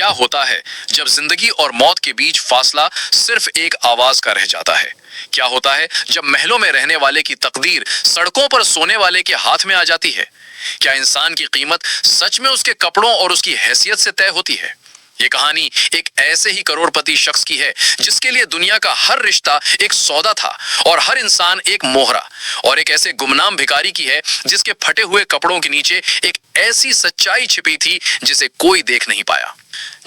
क्या होता है जब जिंदगी और मौत के बीच फासला सिर्फ एक आवाज का रह जाता है? क्या होता है जब महलों में रहने वाले की तकदीर सड़कों पर सोने वाले के हाथ में आ जाती है? क्या इंसान की कीमत सच में उसके कपड़ों और उसकी हैसियत से तय होती है? ये कहानी एक ऐसे ही करोड़पति शख्स की है जिसके लिए दुनिया का हर रिश्ता एक सौदा था और हर इंसान एक मोहरा, और एक ऐसे गुमनाम भिखारी की है जिसके फटे हुए कपड़ों के नीचे एक ऐसी सच्चाई छिपी थी जिसे कोई देख नहीं पाया।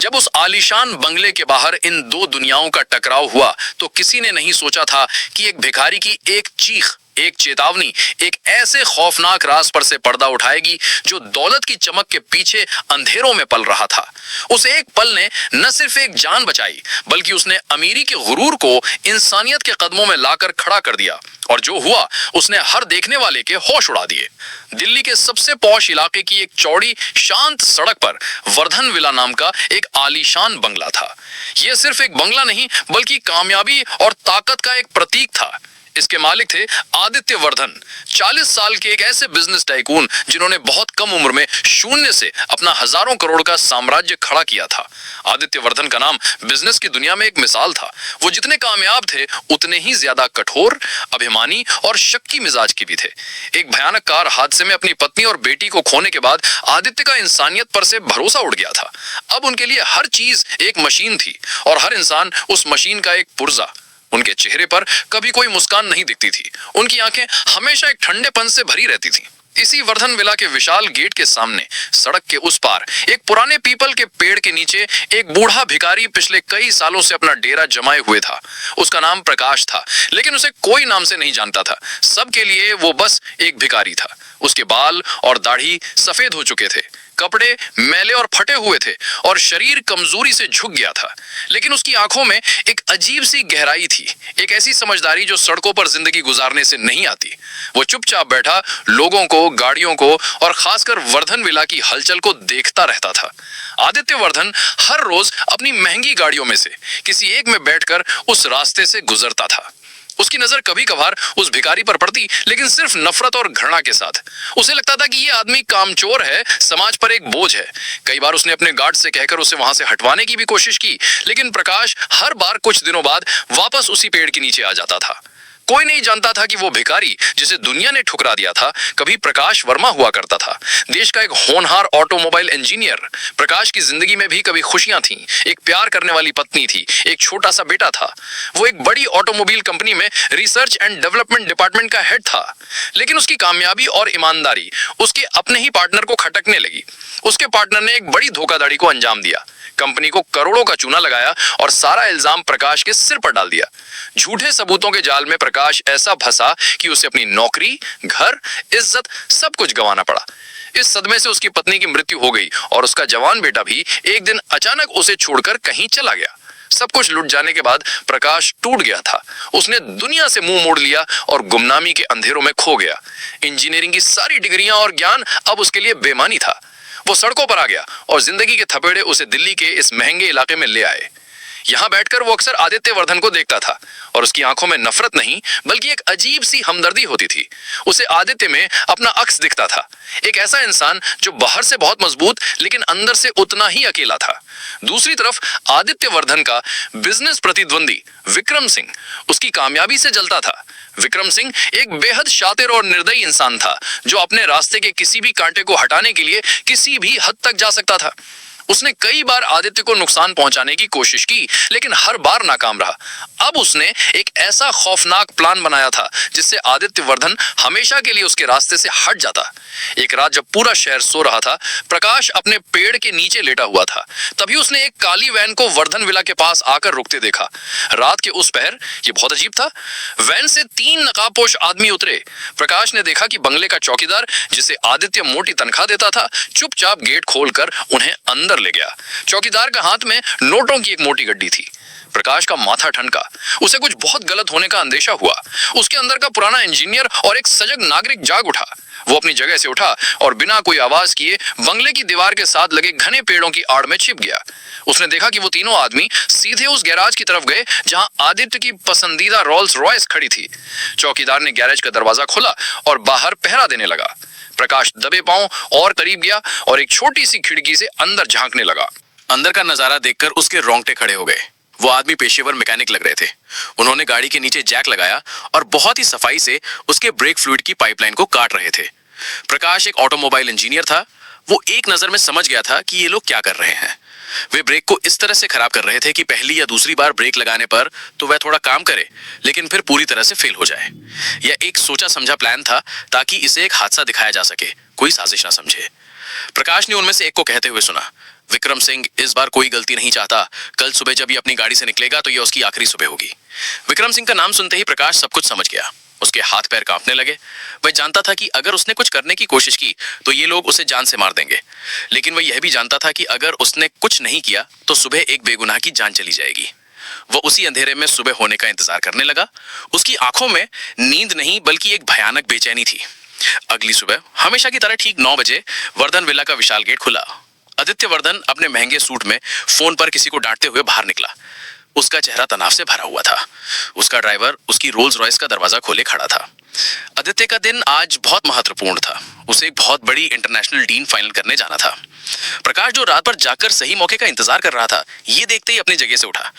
जब उस आलीशान बंगले के बाहर इन दो दुनियाओं का टकराव हुआ तो किसी ने नहीं सोचा था कि एक भिखारी की एक चीख, एक चेतावनी, एक ऐसे खौफनाक राज पर से पर्दा उठाएगी जो दौलत की चमक के पीछे अंधेरों में पल रहा था। उस एक पल ने न सिर्फ एक जान बचाई बल्कि उसने अमीरी के गुरूर को इंसानियत के कदमों में लाकर खड़ा कर दिया, और जो हुआ उसने हर देखने वाले के होश उड़ा दिए। दिल्ली के सबसे पॉश इलाके की एक चौड़ी शांत सड़क पर वर्धन विला नाम का एक आलीशान बंगला था। यह सिर्फ एक बंगला नहीं बल्कि कामयाबी और ताकत का एक प्रतीक था। इसके मालिक थे आदित्य वर्धन, 40 साल के एक ऐसे बिजनेस टाइकून जिन्होंने बहुत कम उम्र में शून्य से अपना हजारों करोड़ का साम्राज्य खड़ा किया था। आदित्य वर्धन का नाम बिजनेस की दुनिया में एक मिसाल था। वो जितने कामयाब थे उतने ही ज्यादा कठोर, अभिमानी और शक्की मिजाज के भी थे। एक भयानक कार हादसे में अपनी पत्नी और बेटी को खोने के बाद आदित्य का इंसानियत पर से भरोसा उड़ गया था। अब उनके लिए हर चीज एक मशीन थी और हर इंसान उस मशीन का एक पुर्जा। उनके चेहरे पर कभी कोई मुस्कान नहीं दिखती थी। उनकी आंखें हमेशा एक ठंडेपन से भरी रहती थीं। इसी वर्धन विला के विशाल गेट के सामने सड़क के उस पार एक पुराने पीपल के पेड़ के नीचे एक बूढ़ा भिखारी पिछले कई सालों से अपना डेरा जमाए हुए था। उसका नाम प्रकाश था, लेकिन उसे कोई नाम से नहीं जानता था। सबके लिए वो बस एक भिखारी था। उसके बाल और दाढ़ी सफेद हो चुके थे, कपड़े मैले और फटे हुए थे और शरीर कमजोरी से झुक गया था। लेकिन उसकी आंखों में एक अजीब सी गहराई थी, एक ऐसी समझदारी जो सड़कों पर जिंदगी गुजारने से नहीं आती। वो चुपचाप बैठा लोगों को, गाड़ियों को और खासकर वर्धन विला की हलचल को देखता रहता था। आदित्य वर्धन हर रोज अपनी महंगी गाड़ियों में से किसी एक में बैठकर उस रास्ते से गुजरता था। उसकी नजर कभी कभार उस भिखारी पर पड़ती, लेकिन सिर्फ नफरत और घृणा के साथ। उसे लगता था कि ये आदमी कामचोर है, समाज पर एक बोझ है। कई बार उसने अपने गार्ड से कहकर उसे वहां से हटवाने की भी कोशिश की, लेकिन प्रकाश हर बार कुछ दिनों बाद वापस उसी पेड़ के नीचे आ जाता था। कोई नहीं जानता था कि वो भिखारी जिसे दुनिया ने ठुकरा दिया था कभी प्रकाश वर्मा हुआ करता था, देश का एक होनहार ऑटोमोबाइल इंजीनियर। प्रकाश की जिंदगी में भी कभी खुशियां थीं, एक प्यार करने वाली पत्नी थी, एक छोटा सा बेटा था। वो एक बड़ी ऑटोमोबाइल कंपनी में रिसर्च एंड डेवलपमेंट डिपार्टमेंट का हेड था। लेकिन उसकी कामयाबी और ईमानदारी उसके अपने ही पार्टनर को खटकने लगी। उसके पार्टनर ने एक बड़ी धोखाधड़ी को अंजाम दिया, कंपनी को करोड़ों का चूना लगाया और सारा इल्जाम प्रकाश के सिर पर डाल दिया। झूठे सबूतों के जाल में प्रकाश ऐसा फंसा कि उसे अपनी नौकरी, घर, इज्जत सब कुछ गंवाना पड़ा। इस सदमे से उसकी पत्नी की मृत्यु हो गई और उसका जवान बेटा भी एक दिन अचानक उसे छोड़कर कहीं चला गया। सब कुछ लुट जाने के बाद प्रकाश टूट गया था। उसने दुनिया से मुंह मोड़ लिया और गुमनामी के अंधेरों में खो गया। इंजीनियरिंग की सारी डिग्रियां और ज्ञान अब उसके लिए बेमानी था। वो सड़कों पर आ गया और जिंदगी के थपेड़े उसे दिल्ली के इस महंगे इलाके में ले आए। यहां बैठकर वो अक्सर आदित्य वर्धन को देखता था और उसकी आंखों में नफरत नहीं बल्कि एक अजीब सी हमदर्दी होती थी। उसे आदित्य में अपना अक्स दिखता था, एक ऐसा इंसान जो बाहर से बहुत मजबूत लेकिन अंदर से उतना ही अकेला था। दूसरी तरफ आदित्य वर्धन का बिजनेस प्रतिद्वंदी विक्रम सिंह उसकी कामयाबी से जलता था। विक्रम सिंह एक बेहद शातिर और निर्दयी इंसान था जो अपने रास्ते के किसी भी कांटे को हटाने के लिए किसी भी हद तक जा सकता था। उसने कई बार आदित्य को नुकसान पहुंचाने की कोशिश की, लेकिन हर बार नाकाम रहा। अब उसने एक ऐसा खौफनाक प्लान बनाया था जिससे आदित्य वर्धन हमेशा के लिए उसके रास्ते से हट जाता। एक रात जब पूरा शहर सो रहा था, प्रकाश अपने पेड़ के नीचे लेटा हुआ था। तभी उसने एक काली वैन को वर्धन विला के पास आकर रुकते देखा। रात के उस पहर ये बहुत अजीब था। वैन से 3 नकाबपोश आदमी उतरे। प्रकाश ने देखा कि बंगले का चौकीदार, जिसे आदित्य मोटी तनख्वाह देता था, चुपचाप गेट खोलकर उन्हें अंदर ले गया। चौकीदार का हाथ में नोटों की एक मोटी गड्डी थी। प्रकाश का माथा ठनका। उसे कुछ बहुत गलत होने का अंदेशा हुआ। उसके अंदर का पुराना इंजीनियर और एक सजग नागरिक जाग उठा। वो अपनी जगह से उठा और बिना कोई आवाज किए बंगले की दीवार के साथ लगे घने पेड़ों की आड़ में छिप गया। उसने देखा कि वो तीनों आदमी सीधे उस गैराज की तरफ गए जहां आदित्य की पसंदीदा रोल्स रॉयस खड़ी थी। चौकीदार ने गैरेज का दरवाजा खोला और बाहर पहरा देने लगा। प्रकाश दबे पांव और करीब गया और एक छोटी सी खिड़की से अंदर झांकने लगा। अंदर का नजारा देखकर उसके रोंगटे खड़े हो गए। वो आदमी पेशेवर मैकेनिक लग रहे थे। उन्होंने गाड़ी के नीचे जैक लगाया और बहुत ही सफाई से उसके ब्रेक फ्लूइड की पाइपलाइन को काट रहे थे। प्रकाश एक ऑटोमोबाइल इंजीनियर था। वो एक नजर में समझ गया था कि ये लोग क्या कर रहे हैं। वे ब्रेक को इस तरह से खराब कर रहे थे कि पहली या दूसरी बार ब्रेक लगाने पर तो वह थोड़ा काम करे, लेकिन फिर पूरी तरह से फेल हो जाए। यह एक सोचा समझा प्लान था ताकि इसे एक हादसा दिखाया जा सके, कोई साजिश ना समझे। प्रकाश ने उनमें से एक को कहते हुए सुना, विक्रम सिंह इस बार कोई गलती नहीं चाहता। कल सुबह जब ये अपनी गाड़ी से निकलेगा तो ये उसकी आखिरी सुबह होगी। विक्रम सिंह का नाम सुनते ही प्रकाश सब कुछ समझ गया। उसके हाथ पैर कांपने लगे। वह जानता था कि अगर उसने कुछ करने की कोशिश की तो ये लोग उसे जान से मार देंगे, लेकिन वह यह भी जानता था कि अगर उसने कुछ नहीं किया तो सुबह एक बेगुनाह की जान चली जाएगी। वह उसी अंधेरे में सुबह होने का इंतजार करने लगा। उसकी आंखों में नींद नहीं बल्कि एक भयानक बेचैनी थी। अगली सुबह हमेशा की तरह ठीक 9 बजे वर्धन विला का विशाल गेट खुला। आदित्य वर्धन अपने महंगे सूट में फोन पर किसी को डांटते हुए बाहर निकला। उसका चेहरा तनाव से भरा हुआ था। उसका ड्राइवर उसकी रोल्स रॉयस का दरवाजा खोले खड़ा था। आदित्य का दिन आज बहुत महत्वपूर्ण था। उसे एक बहुत बड़ी इंटरनेशनल डील फाइनल करने जाना था। प्रकाश जो रात भर जाकर सही मौके का इंतजार कर रहा था, ये देखते ही अपनी जगह से उठा।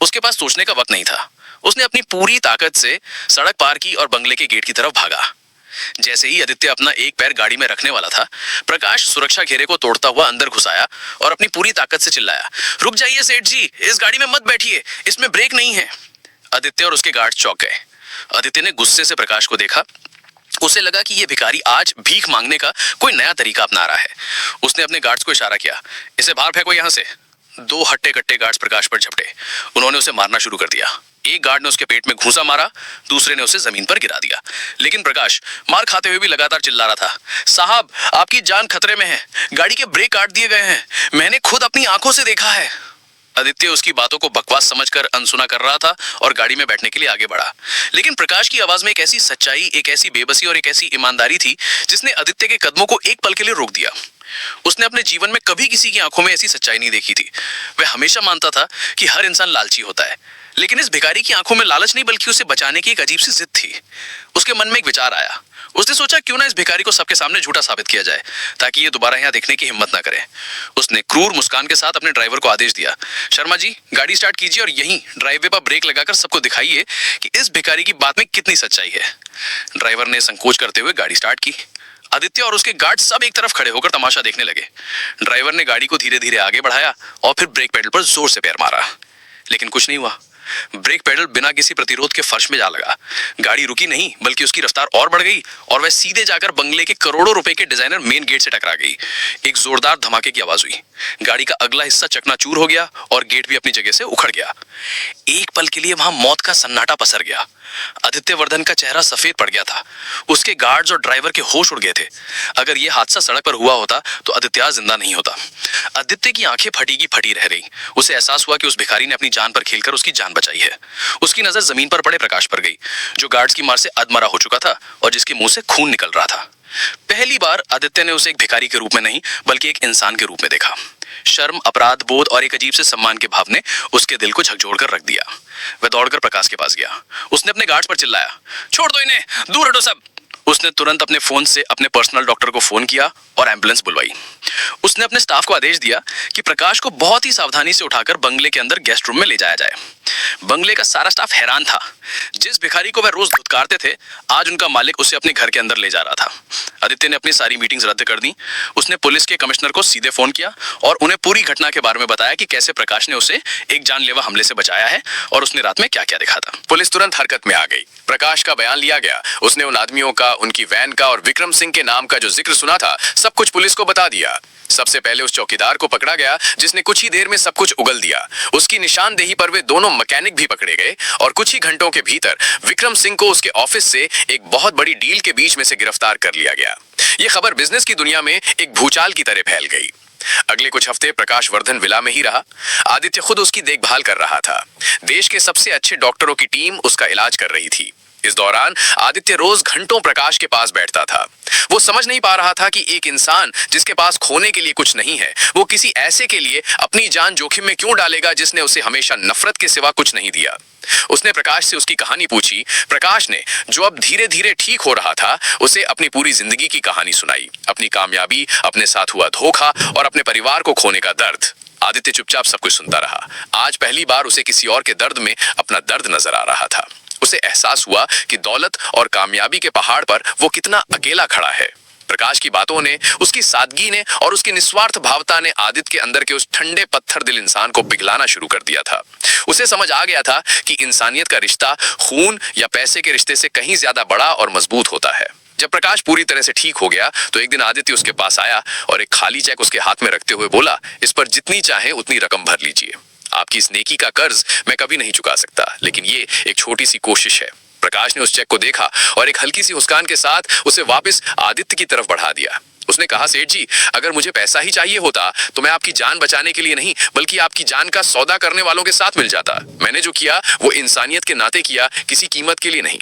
उसके पास सोचने का वक्त नहीं था। उसने अपनी पूरी ताकत से सड़क पार की और बंगले के गेट की तरफ भागा। जैसे ही आदित्य अपना एक पैर गाड़ी में रखने वाला था, प्रकाश सुरक्षा घेरे को तोड़ता हुआ अंदर घुस आया और अपनी पूरी ताकत से चिल्लाया, रुक जाइए सेठ जी, इस गाड़ी में मत बैठिए, इसमें ब्रेक नहीं है। आदित्य और उसके गार्ड चौंक गए। आदित्य ने गुस्से से प्रकाश को देखा। उसे लगा कि यह भिखारी आज भीख मांगने का कोई नया तरीका अपना रहा है। उसने अपने गार्ड्स को इशारा किया, इसे बाहर फेंको यहां से। 2 हट्टे कट्टे गार्ड्स प्रकाश पर झपटे। उन्होंने उसे मारना शुरू कर दिया। एक गार्ड ने उसके पेट में घूंसा मारा, दूसरे ने उसे जमीन पर गिरा दिया। लेकिन प्रकाश मार खाते हुए भी लगातार चिल्ला रहा था, साहब आपकी जान खतरे में है, गाड़ी के ब्रेक काट दिए गए हैं, मैंने खुद अपनी आंखों से देखा है। आदित्य उसकी बातों को बकवास समझकर अनसुना कर रहा था और गाड़ी में बैठने के लिए आगे बढ़ा। लेकिन प्रकाश की आवाज में एक ऐसी सच्चाई, एक ऐसी बेबसी और एक ऐसी ईमानदारी थी जिसने आदित्य के कदमों को एक पल के लिए रोक दिया। उसने अपने जीवन में कभी किसी की आंखों में ऐसी सच्चाई नहीं देखी थी। वह हमेशा मानता था कि हर इंसान लालची होता है, लेकिन इस भिखारी की आंखों में लालच नहीं बल्कि उसे बचाने की एक अजीब सी जिद थी। उसके मन में एक विचार आया। उसने सोचा क्यों ना इस भिखारी को सबके सामने झूठा साबित किया जाए ताकि ये दोबारा यहाँ देखने की हिम्मत ना करे। उसने क्रूर मुस्कान के साथ अपने ड्राइवर को आदेश दिया, शर्मा जी गाड़ी स्टार्ट कीजिए और यहीं ड्राइववे पर ब्रेक लगाकर सबको दिखाइए कि इस भिखारी की बात में कितनी सच्चाई है। ड्राइवर ने संकोच करते हुए गाड़ी स्टार्ट की। आदित्य और उसके गार्ड सब एक तरफ खड़े होकर तमाशा देखने लगे। ड्राइवर ने गाड़ी को धीरे धीरे आगे बढ़ाया और फिर ब्रेक पेडल पर जोर से पैर मारा, लेकिन कुछ नहीं हुआ। ब्रेक पेडल बिना किसी प्रतिरोध के फर्श में जा लगा। गाड़ी रुकी नहीं बल्कि उसकी रफ्तार और बढ़ गई और वह सीधे जाकर बंगले के करोड़ों रुपए के डिजाइनर मेन गेट से टकरा गई। एक जोरदार धमाके की आवाज हुई। गाड़ी का अगला हिस्सा चकनाचूर हो गया और गेट भी अपनी जगह से उखड़ गया। एक पल के लिए वहां मौत का सन्नाटा पसर गया। आदित्य वर्धन का चेहरा सफेद पड़ गया था। उसके गार्ड्स और ड्राइवर के होश उड़ गए थे। अगर यह हादसा सड़क पर हुआ होता तो आदित्य जिंदा नहीं होता। आदित्य की आंखें फटी की फटी रह रही। उसे एहसास हुआ कि उस भिखारी ने अपनी जान पर खेलकर उसकी जान बचाई है। उसकी नजर जमीन पर पड़े प्रकाश पर गई, जो गार्ड्स की मार से अधमरा हो चुका था और जिसके मुंह से खून निकल रहा था। पहली बार आदित्य ने उसे एक भिखारी के रूप में नहीं बल्कि एक इंसान के रूप में देखा। शर्म, अपराध बोध और एक अजीब से सम्मान के भाव ने उसके दिल को झकझोर कर रख दिया। वह दौड़कर प्रकाश के पास गया। उसने अपने गार्ड्स पर चिल्लाया, छोड़ दो इन्हें, दूर हटो सब। उसने तुरंत अपने फोन से अपने पर्सनल डॉक्टर को फोन किया और एम्बुलेंस बुलवाई। उसने अपने स्टाफ को आदेश दिया कि प्रकाश को बहुत ही सावधानी से उठाकर बंगले के अंदर गेस्ट रूम में ले जाया जाए। बंगले का सारा स्टाफ हैरान था। जिस भिखारी को वह रोज धुतकारते थे, आज उनका मालिक उसे अपने घर के अंदर ले जा रहा था। आदित्य ने अपनी सारी मीटिंग्स रद्द कर दी। उसने पुलिस के कमिश्नर को सीधे फोन किया और उन्हें पूरी घटना के बारे में बताया कि कैसे प्रकाश ने उसे एक जानलेवा हमले से बचाया है और उसने रात में क्या क्या देखा था। पुलिस तुरंत हरकत में आ गई। प्रकाश का बयान लिया गया। उसने उन आदमियों का, उनकी वैन का और विक्रम सिंह के नाम का जो जिक्र सुना था, सब कुछ पुलिस को बता दिया। सबसे पहले उस चौकीदार को पकड़ा गया जिसने कुछ ही देर में सब कुछ उगल दिया। उसकी निशानदेही पर वे दोनों मैकेनिक भी पकड़े गए और कुछ ही घंटों के भीतर विक्रम सिंह को उसके ऑफिस से एक बहुत बड़ी डील के बीच में से गिरफ्तार कर लिया गया। यह खबर बिजनेस की दुनिया में एक भूचाल की तरह फैल गई। अगले कुछ हफ्ते प्रकाश वर्धन विला में ही रहा। आदित्य खुद उसकी देखभाल कर रहा था। देश के सबसे अच्छे डॉक्टरों की टीम उसका इलाज कर रही थी। इस दौरान आदित्य रोज घंटों प्रकाश के पास बैठता था। वो समझ नहीं पा रहा था कि एक इंसान जिसके पास खोने के लिए कुछ नहीं है, वो किसी ऐसे के लिए अपनी जान जोखिम में क्यों डालेगा जिसने उसे हमेशा नफरत के सिवा कुछ नहीं दिया। उसने प्रकाश से उसकी कहानी पूछी। प्रकाश ने, जो अब धीरे धीरे ठीक हो रहा था, उसे अपनी पूरी जिंदगी की कहानी सुनाई। अपनी कामयाबी, अपने साथ हुआ धोखा और अपने परिवार को खोने का दर्द। आदित्य चुपचाप सब कुछ सुनता रहा। आज पहली बार उसे किसी और के दर्द में अपना दर्द नजर आ रहा था। उसे एहसास हुआ कि दौलत और कामयाबी के पहाड़ पर वो कितना अकेला खड़ा है। प्रकाश की बातों ने, उसकी सादगी ने और उसकी निस्वार्थ भावता ने आदित्य के अंदर के उस ठंडे पत्थर दिल इंसान को पिघलाना शुरू कर दिया था। उसे समझ आ गया था कि इंसानियत का रिश्ता खून या पैसे के रिश्ते से कहीं ज्यादा बड़ा और मजबूत होता है। जब प्रकाश पूरी तरह से ठीक हो गया तो एक दिन आदित्य उसके पास आया और एक खाली चेक उसके हाथ में रखते हुए बोला, इस पर जितनी चाहे उतनी रकम भर लीजिए। आपकी इस नेकी का कर्ज मैं कभी नहीं चुका सकता, लेकिन ये एक छोटी सी कोशिश है। प्रकाश ने उस चेक को देखा और एक हल्की सी मुस्कान के साथ उसे वापस आदित्य की तरफ बढ़ा दिया। उसने कहा, सेठ जी, अगर मुझे पैसा ही चाहिए होता तो मैं आपकी जान बचाने के लिए नहीं बल्कि आपकी जान का सौदा करने वालों के साथ मिल जाता। मैंने जो किया वो इंसानियत के नाते किया, किसी कीमत के लिए नहीं।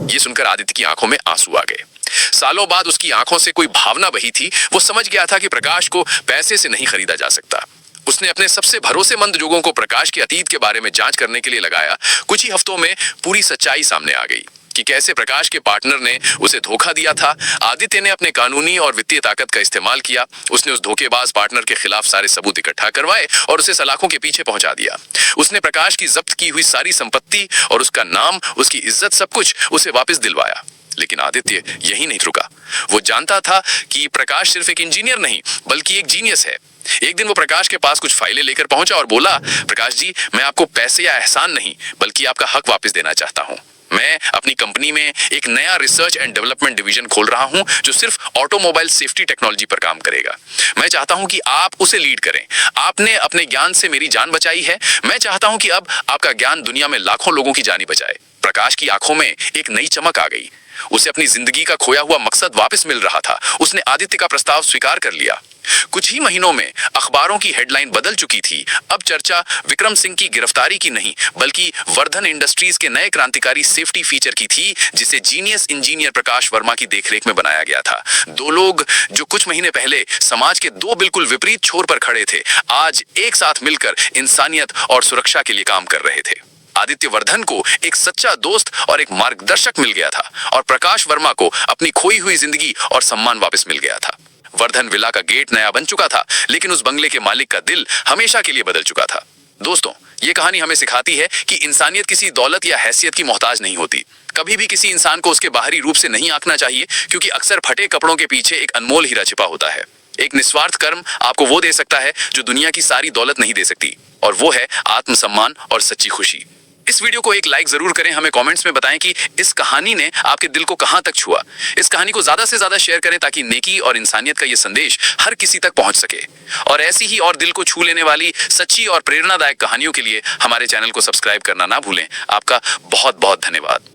ये सुनकर आदित्य की आंखों में आंसू आ गए। सालों बाद उसकी आंखों से कोई भावना बही थी। वो समझ गया था कि प्रकाश को पैसे से नहीं खरीदा जा सकता। उसने अपने सबसे भरोसेमंद लोगों को प्रकाश के अतीत के बारे में जांच करने के लिए लगाया। कुछ ही हफ्तों में पूरी सच्चाई सामने आ गई कि कैसे प्रकाश के पार्टनर ने उसे धोखा दिया था। आदित्य ने अपने कानूनी और वित्तीय ताकत का इस्तेमाल किया। उसने उस धोखेबाज पार्टनर के खिलाफ सारे सबूत इकट्ठा करवाए और उसे सलाखों के पीछे पहुंचा दिया। उसने प्रकाश की जब्त की हुई सारी संपत्ति और उसका नाम, उसकी इज्जत, सब कुछ उसे वापस दिलवाया। लेकिन आदित्य यही नहीं रुका। वो जानता था कि प्रकाश सिर्फ एक इंजीनियर नहीं बल्कि एक जीनियस है। एक दिन वो प्रकाश के पास कुछ फाइलें लेकर पहुंचा और बोला, प्रकाश जी, मैं आपको पैसे या एहसान नहीं बल्कि आपका हक वापस देना चाहता हूं। मैं अपनी कंपनी में एक नया रिसर्च एंड डेवलपमेंट डिवीजन खोल रहा हूं जो सिर्फ ऑटोमोबाइल सेफ्टी टेक्नोलॉजी पर काम करेगा। मैं चाहता हूं कि आप उसे लीड करें। आपने अपने ज्ञान से मेरी जान बचाई है। मैं चाहता हूं कि अब आपका ज्ञान दुनिया में लाखों लोगों की जान बचाए। प्रकाश की आंखों में एक नई चमक आ गई। उसे अपनी जिंदगी का खोया हुआ मकसद वापस मिल रहा था। उसने आदित्य का प्रस्ताव स्वीकार कर लिया। कुछ ही महीनों में अखबारों की हेडलाइन बदल चुकी थी। अब चर्चा विक्रम सिंह की गिरफ्तारी की नहीं बल्कि वर्धन इंडस्ट्रीज के नए क्रांतिकारी सेफ्टी फीचर की थी, जिसे जीनियस इंजीनियर प्रकाश वर्मा की देखरेख में बनाया गया था। दो लोग जो कुछ महीने पहले समाज के दो बिल्कुल विपरीत छोर पर खड़े थे, आज एक साथ मिलकर इंसानियत और सुरक्षा के लिए काम कर रहे थे। आदित्य वर्धन को एक सच्चा दोस्त और एक मार्गदर्शक मिल गया था और प्रकाश वर्मा को अपनी खोई हुई जिंदगी और सम्मान वापस मिल गया था। वर्धन विला का गेट नया बन चुका था, लेकिन उस बंगले के मालिक का दिल हमेशा के लिए बदल चुका था। दोस्तों, ये कहानी हमें सिखाती है कि इंसानियत किसी दौलत या हैसियत की मोहताज नहीं होती। कभी भी किसी इंसान को उसके बाहरी रूप से नहीं आंकना चाहिए, क्योंकि अक्सर फटे कपड़ों के पीछे एक अनमोल हीरा छिपा होता है। एक निस्वार्थ कर्म आपको वो दे सकता है जो दुनिया की सारी दौलत नहीं दे सकती, और वो है आत्मसम्मान और सच्ची खुशी। इस वीडियो को एक लाइक जरूर करें। हमें कमेंट्स में बताएं कि इस कहानी ने आपके दिल को कहां तक छुआ। इस कहानी को ज्यादा से ज्यादा शेयर करें ताकि नेकी और इंसानियत का ये संदेश हर किसी तक पहुंच सके। और ऐसी ही और दिल को छू लेने वाली सच्ची और प्रेरणादायक कहानियों के लिए हमारे चैनल को सब्सक्राइब करना ना भूलें। आपका बहुत बहुत धन्यवाद।